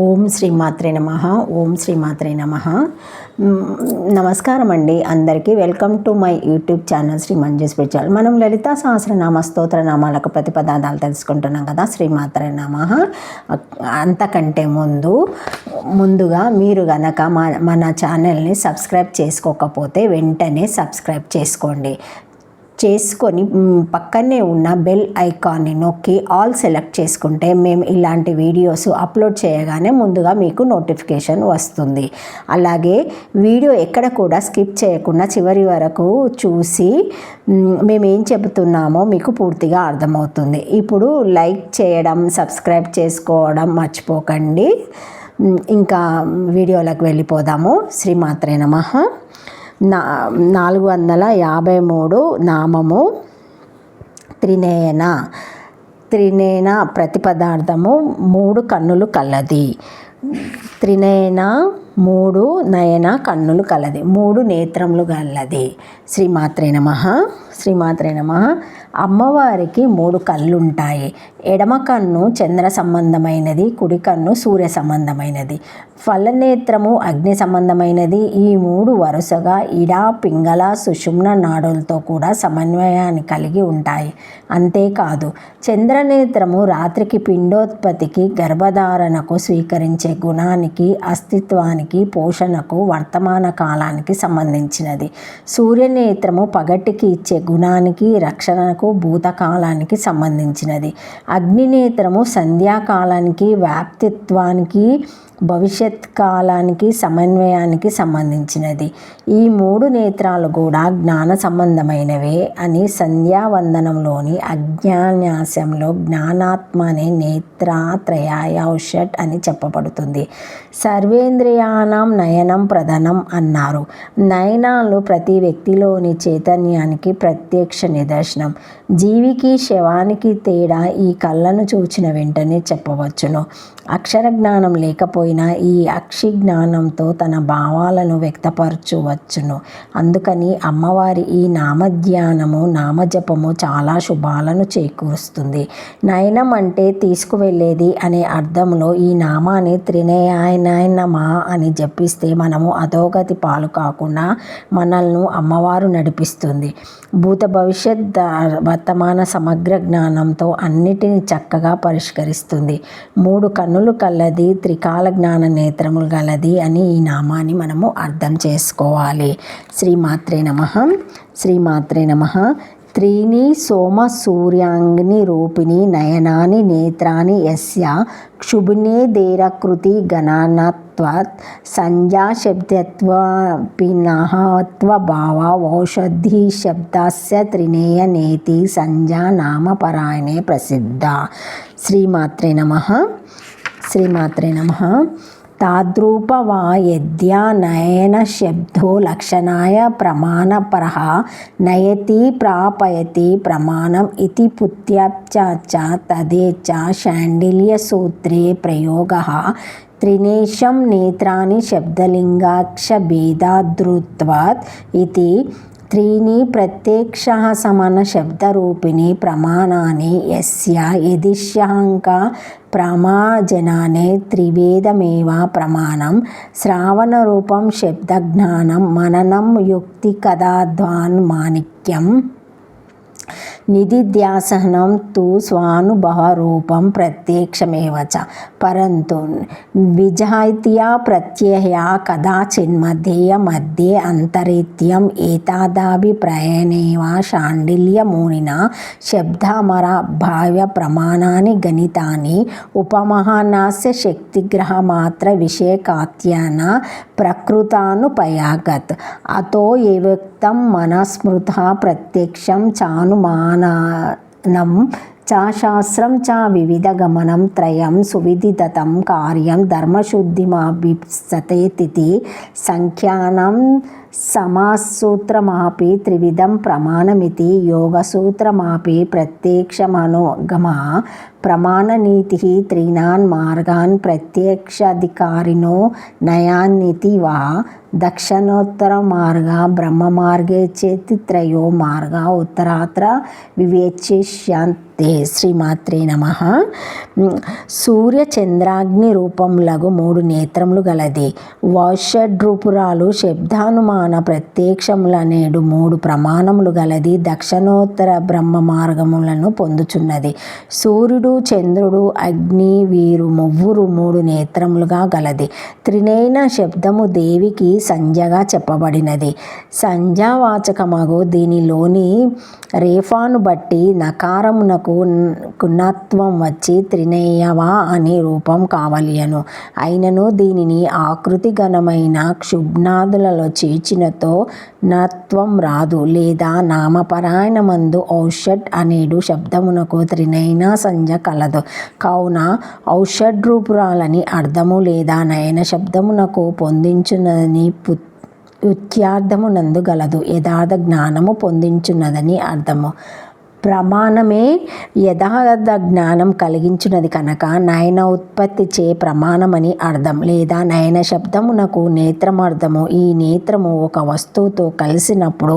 ఓం శ్రీమాత్రే నమః. ఓం శ్రీమాత్రే నమః. నమస్కారం అండి అందరికీ. Welcome to my YouTube channel Shri Manju spiritual. మనం లలితా సహస్రనామ స్తోత్ర నామాలకు ప్రతిపదార్థాలు తెలుసుకుంటున్నాం కదా. శ్రీమాత్రే నమః. అంతకంటే ముందుగా మీరు గనక మన ఛానల్ని సబ్స్క్రైబ్ చేసుకోకపోతే వెంటనే సబ్స్క్రైబ్ చేసుకొని పక్కనే ఉన్న బెల్ ఐకాన్ని నొక్కి ఆల్ సెలెక్ట్ చేసుకుంటే మేము ఇలాంటి వీడియోస్ అప్లోడ్ చేయగానే ముందుగా మీకు నోటిఫికేషన్ వస్తుంది. అలాగే వీడియో ఎక్కడ కూడా స్కిప్ చేయకుండా చివరి వరకు చూసి మేము ఏం చెబుతున్నామో మీకు పూర్తిగా అర్థమవుతుంది. ఇప్పుడు లైక్ చేయడం, సబ్స్క్రైబ్ చేసుకోవడం మర్చిపోకండి. ఇంకా వీడియోలకు వెళ్ళిపోదాము. శ్రీమాత్రే నమః. 453 నామము త్రినేన ప్రతిపదార్థము 3 కన్నులు కలది. త్రినేన 3 నయన కన్నులు కలది, 3 నేత్రములు గలది. శ్రీమాత్రే నమః. శ్రీమాత్రే నమః. అమ్మవారికి 3 కళ్ళుంటాయి. ఎడమ కన్ను చంద్ర సంబంధమైనది, కుడి కన్ను సూర్య సంబంధమైనది, ఫలనేత్రము అగ్ని సంబంధమైనది. ఈ 3 వరుసగా ఇడ, పింగళ, సుషుమ్న నాడులతో కూడా సమన్వయాన్ని కలిగి ఉంటాయి. అంతేకాదు చంద్రనేత్రము రాత్రికి పిండోత్పత్తికి, గర్భధారణకు, స్వీకరించే గుణానికి, అస్తిత్వానికి, పోషణకు, వర్తమాన కాలానికి సంబంధించినది. సూర్యనేత్రము పగటికి ఇచ్చే గుణానికి, రక్షణకు, భూతకాలానికి సంబంధించినది. అగ్నినేత్రము సంధ్యాకాలానికి, వ్యాప్తిత్వానికి, భవిష్యత్ కాలానికి, సమన్వయానికి సంబంధించినది. ఈ 3 నేత్రాలు కూడా జ్ఞాన సంబంధమైనవే అని సంధ్యావందనంలోని అజ్ఞాన్యాసంలో జ్ఞానాత్మ అనే నేత్రాత్రయాయ ఔషట్ అని చెప్పబడుతుంది. సర్వేంద్రియాణం నయనం ప్రధానం అన్నారు. నయనాలు ప్రతి వ్యక్తిలోని చైతన్యానికి ప్రత్యక్ష నిదర్శనం. జీవికి శవానికి తేడా ఈ కళ్ళను చూచిన వెంటనే చెప్పవచ్చును. అక్షర జ్ఞానం లేకపోయినా ఈ అక్షి జ్ఞానంతో తన భావాలను వ్యక్తపరచవచ్చును. అందుకని అమ్మవారి ఈ నామధ్యానము, నామజపము చాలా శుభాలను చేకూరుస్తుంది. నయనం అంటే తీసుకువెళ్ళేది అనే అర్థంలో ఈ నామాన్ని త్రినయనమా అని జపిస్తే మనము అధోగతి పాలు కాకుండా మనల్ని అమ్మవారు నడిపిస్తుంది. భూత భవిష్యత్ వర్తమాన సమగ్ర జ్ఞానంతో అన్నిటినీ చక్కగా పరిష్కరిస్తుంది. 3 కన్నులు కలది, త్రికాల జ్ఞాన నేత్రములు గలది అని ఈ నామాన్ని మనము అర్థం చేసుకోవాలి. శ్రీమాత్రే నమః. శ్రీమాత్రే నమః. త్రీని సోమ సూర్యాంగిని రూపిణి నయనాని నేత్రాని యస్య క్షుభినేదేరకృతి గణనత్వాత్ సంజ్ఞా శబ్దత్వపినహత్వభావ ఓషధి శబ్దస్య త్రినేయనేతి సంజ్ఞా నామపరాయణే ప్రసిద్ధ. శ్రీమాత్రే నమః. శ్రీమాత్రే నమః. తాద్రూపవా యద్యా నయన శబ్దో లక్షణాయ ప్రమాణపరః నయతి ప్రాపయతి ప్రమాణం ఇతి పుత్యప్చ తదేచ శాండిల్య సూత్రే ప్రయోగః. త్రినేశం నేత్రాని శబ్దలింగాక్ష భేదాదృత్వాత్ ఇది త్రీని ప్రత్యక్ష సమాన శబ్దరూపిణి ప్రమాణాన్ని యస్య యదిష్యంక ప్రమాజనానే త్రివేదమేవ ప్రమాణం. శ్రావణరూపం శబ్దజ్ఞానం మననం యుక్తికదాధ్వాన్ మాణిక్యం నిధిధ్యాసనం తు స్వానుభవరూపం ప్రత్యక్షమేవ చ పరంతు విజాయిత్యా ప్రత్యయ కదాచిన్మధ్యేయ మధ్యే అంతరిత్యం ఏతాదాభిప్రాయణేవ శాండిల్యమునినా శబ్దమర భావ్య ప్రమాణాని గణితాని ఉపమహానాస్య శక్తిగ్రహమాత్ర విషయకాత్యాన ప్రకృతానుపయాగత్ అతో ఏవక్తం మనస్మృత ప్రత్యక్షం చానుమానం చ శాస్త్రం చ వివిధ గమనం త్రయం సువిదితం కార్యం ధర్మశుద్ధిమాభిప్సతేతి సంఖ్యానం సమాసూత్రమాపి త్రివిధం ప్రమాణమితి యోగసూత్రమాపి ప్రత్యక్షమనోగమ ప్రమాణనీతి త్రీనాన్ మార్గాన్ ప్రత్యక్షాధికారిణో నయాన్నితి వా దక్షిణోత్తర మార్గ బ్రహ్మ మార్గే చేతి త్రయో మార్గ ఉత్తరాత్ర వివేచ్యస్యంతే నమస్తే. శ్రీమాత్రే నమః. సూర్య చంద్రాగ్ని రూపములగు 3 నేత్రములు గలది. వషడ్రూపురాలు శబ్దానుమాన ప్రత్యక్షములనేడు 3 ప్రమాణములు గలది. దక్షిణోత్తర బ్రహ్మ మార్గములను పొందుచున్నది. సూర్యుడు, చంద్రుడు, అగ్ని వీరు ముగ్గురు 3 నేత్రములుగా గలది. త్రినయన శబ్దము దేవికి సంజ్ఞగా చెప్పబడినది. సంజ్ఞావాచకమగు దీనిలోని రేఫాను బట్టి నకారమునకు కుణత్వం వచ్చి త్రినేయవ అని రూపం కావలియను. అయినను దీనిని ఆకృతి ఘనమైన క్షుబ్నాదులలో చేర్చినతో నత్వం రాదు. లేదా నామపరాయణమందు ఔషడ్ అనేడు శబ్దమునకు త్రినయన సంజ్ఞ కలదు. కావున ఔషడ్రూపురాలని అర్థము లేదా నయన శబ్దమునకు పొందించునదని ఉత్యార్థమునందు గలదు. యథార్థ జ్ఞానము పొందించున్నదని అర్థము. ప్రమాణమే యథార్థ జ్ఞానం కలిగించున్నది కనుక నయన ఉత్పత్తి చే ప్రమాణమని అర్థం. లేదా నయన శబ్దమునకు నేత్రమర్థము. ఈ నేత్రము ఒక వస్తువుతో కలిసినప్పుడు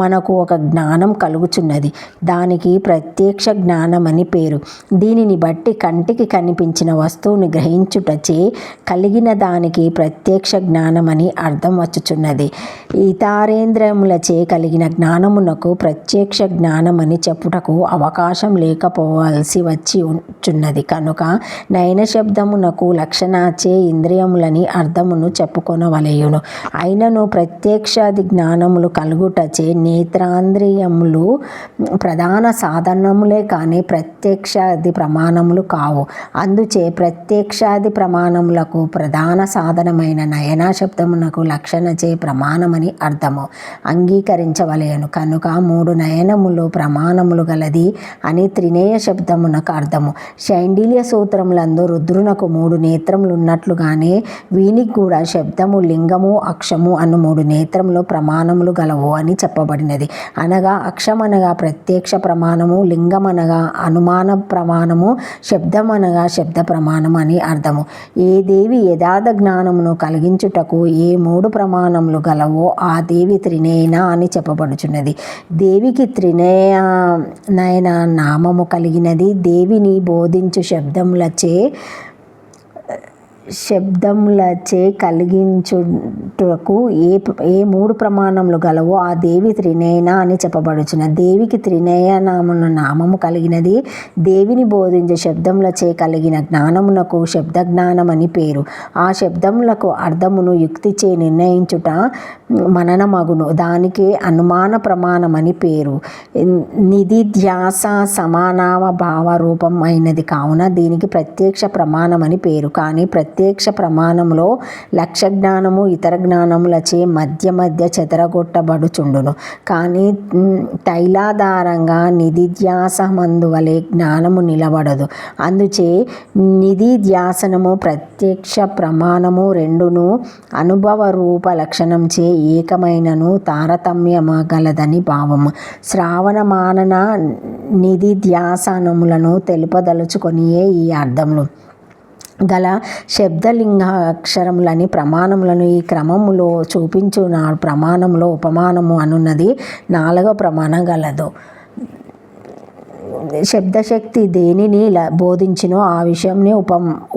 మనకు ఒక జ్ఞానం కలుగుచున్నది. దానికి ప్రత్యక్ష జ్ఞానమని పేరు. దీనిని బట్టి కంటికి కనిపించిన వస్తువుని గ్రహించుటచే కలిగిన దానికి ప్రత్యక్ష జ్ఞానమని అర్థం వచ్చుచున్నది. ఇతరేంద్రియములచే కలిగిన జ్ఞానమునకు ప్రత్యక్ష జ్ఞానమని చెప్పుటకు అవకాశం లేకపోవలసి వచ్చిచున్నది కనుక నయన శబ్దమునకు లక్షణాచే ఇంద్రియములని అర్థమును చెప్పుకొనవలెను. అయినను ప్రత్యక్షాది జ్ఞానములు కలుగుటచే నేత్రాంద్రియములు ప్రధాన సాధనములే కానీ ప్రత్యక్షాది ప్రమాణములు కావు. అందుచే ప్రత్యక్షాది ప్రమాణములకు ప్రధాన సాధనమైన నయన శబ్దమునకు లక్షణచే ప్రమాణమని అర్థము అంగీకరించవలెను. కనుక 3 నయనములు ప్రమాణములు గలది అని త్రినేయ శబ్దమునకు అర్థము. శైండిల్య సూత్రములందు రుద్రునకు 3 నేత్రములు ఉన్నట్లుగానే వీనికి కూడా శబ్దము, లింగము, అక్షము అను 3 నేత్రములు ప్రమాణములు గలవు అని చెప్పబడినది. అనగా అక్షమనగా ప్రత్యక్ష ప్రమాణము, లింగమనగా అనుమాన ప్రమాణము, శబ్దమనగా శబ్ద ప్రమాణము అని అర్థము. ఏ దేవి యథార్థ జ్ఞానమును కలిగించుటకు ఏ 3 ప్రమాణములు గలవో ఆ దేవి త్రినేయన అని చెప్పబడుచున్నది. దేవికి త్రినేయ నయన నామము కలిగినది. దేవిని బోధించు శబ్దములచే కలిగించుటకు ఏ 3 ప్రమాణములు గలవో ఆ దేవి త్రినేయన అని చెప్పబడుచున్నది. దేవికి త్రినేయ నామము కలిగినది. దేవిని బోధించే శబ్దములచే కలిగిన జ్ఞానమునకు శబ్ద జ్ఞానమని పేరు. ఆ శబ్దములకు అర్థమును యుక్తిచే నిర్ణయించుట మననమగును. దానికే అనుమాన ప్రమాణమని పేరు. నిధిధ్యాస సమానామ భావ రూపం అయినది కావున దీనికి ప్రత్యక్ష ప్రమాణమని పేరు. కానీ ప్రత్యక్ష ప్రమాణములో లక్ష్య జ్ఞానము ఇతర జ్ఞానములచే మధ్య చెదరగొట్టబడుచుండును. కానీ తైలాధారంగా నిధిధ్యాసమందువలే జ్ఞానము నిలబడదు. అందుచే నిధిధ్యాసనము ప్రత్యక్ష ప్రమాణము రెండును అనుభవ రూప లక్షణంచే ఏకమైనను తారతమ్యమగలదని భావము. శ్రావణ మానన నిధిధ్యాసనములను తెలుపదలుచుకొనియే ఈ అర్థములు గల శబ్దలింగాక్షరములని ప్రమాణములను ఈ క్రమములో చూపించు ప్రమాణములో ఉపమానము అనున్నది 4వ ప్రమాణం గలదు. శబ్దశక్తి దేనిని బోధించునో ఆ విషయంని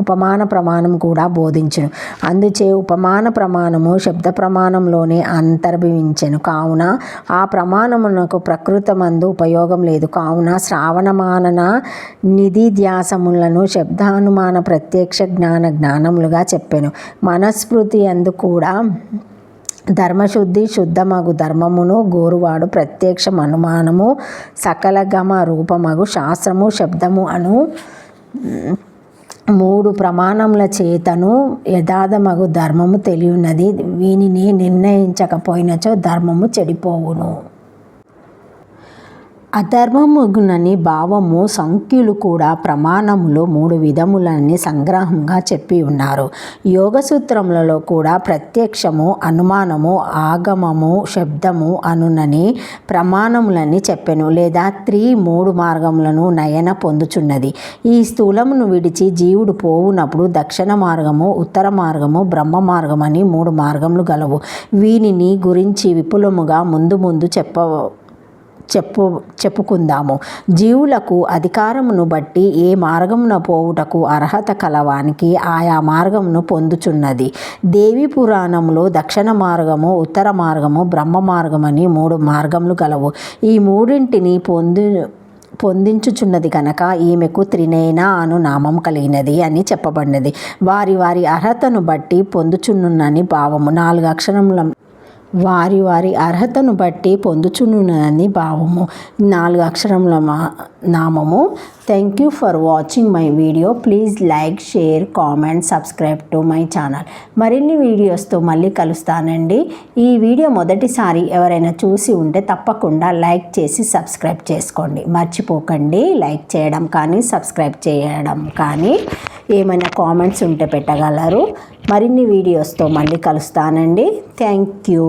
ఉపమాన ప్రమాణం కూడా బోధించును. అందుచే ఉపమాన ప్రమాణము శబ్ద ప్రమాణంలోనే అంతర్భవించెను. కావున ఆ ప్రమాణమునకు ప్రకృతమందు ఉపయోగం లేదు. కావున శ్రావణమానన నిధిధ్యాసములను శబ్దానుమాన ప్రత్యక్ష జ్ఞానములుగా చెప్పెను. మనస్మృతి అందు కూడా ధర్మశుద్ధి శుద్ధమగు ధర్మమును గోరువాడు ప్రత్యక్షం అనుమానము సకల గమ రూపమగు శాస్త్రము శబ్దము అను 3 ప్రమాణముల చేతను యథార్థమగు ధర్మము తెలియనది. వీనిని నిర్ణయించకపోయినచో ధర్మము చెడిపోవును. అధర్మముగునని భావము సంఖ్యులు కూడా ప్రమాణములు 3 విధములని సంగ్రహంగా చెప్పి ఉన్నారు. యోగ సూత్రములలో కూడా ప్రత్యక్షము, అనుమానము, ఆగమము, శబ్దము అనునని ప్రమాణములని చెప్పెను. లేదా 3 మార్గములను నయన పొందుచున్నది. ఈ స్థూలమును విడిచి జీవుడు పోవునప్పుడు దక్షిణ మార్గము, ఉత్తర మార్గము, బ్రహ్మ మార్గమని 3 మార్గములు గలవు. వీనిని గురించి విపులముగా ముందు చెప్పుకుందాము. జీవులకు అధికారమును బట్టి ఏ మార్గమున పోవుటకు అర్హత కలవానికి ఆయా మార్గమును పొందుచున్నది. దేవి పురాణంలో దక్షిణ మార్గము, ఉత్తర మార్గము, బ్రహ్మ మార్గమని 3 మార్గములు గలవు. ఈ మూడింటిని పొందించుచున్నది కనుక ఈమెకు త్రినేన అను నామం కలిగినది అని చెప్పబడినది. వారి వారి అర్హతను బట్టి పొందుచున్నని భావము. 4 అక్షరముల వారి అర్హతను బట్టి పొందుచున్నని భావము. 4 అక్షరముల నామము. Thank you for watching my video. Please like, share, comment, subscribe to my channel. మరిన్ని వీడియోస్తో మళ్ళీ కలుస్తానండి. ఈ వీడియో మొదటిసారి ఎవరైనా చూసి ఉంటే తప్పకుండా లైక్ చేసి సబ్స్క్రైబ్ చేసుకోండి. మర్చిపోకండి లైక్ చేయడం కానీ సబ్స్క్రైబ్ చేయడం కానీ. ఏమైనా కామెంట్స్ ఉంటే పెట్టగలరు. మరిన్ని వీడియోస్తో మళ్ళీ కలుస్తానండి. Thank you.